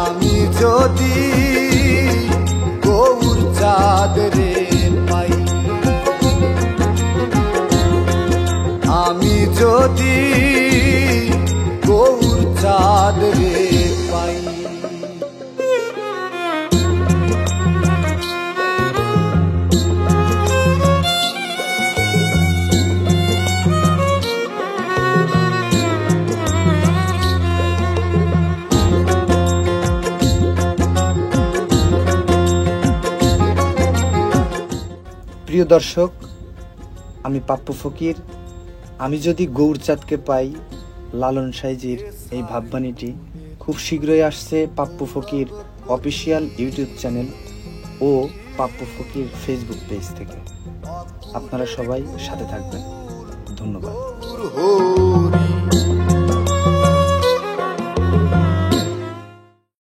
আমি যদি গৌর চাঁদ রে পাই, আমি যদি গৌর চাঁদ রে পাই। প্রিয় দর্শক, আমি পাপ্পু ফকির। আমি যদি গৌরচাঁদকে পাই, লালন সাইজির এই ভাববাণীটি খুব শীঘ্রই আসছে পাপ্পু ফকির অফিসিয়াল ইউটিউব চ্যানেল ও পাপ্পু ফকির ফেসবুক পেজ থেকে। আপনারা সবাই সাথে থাকবেন। ধন্যবাদ।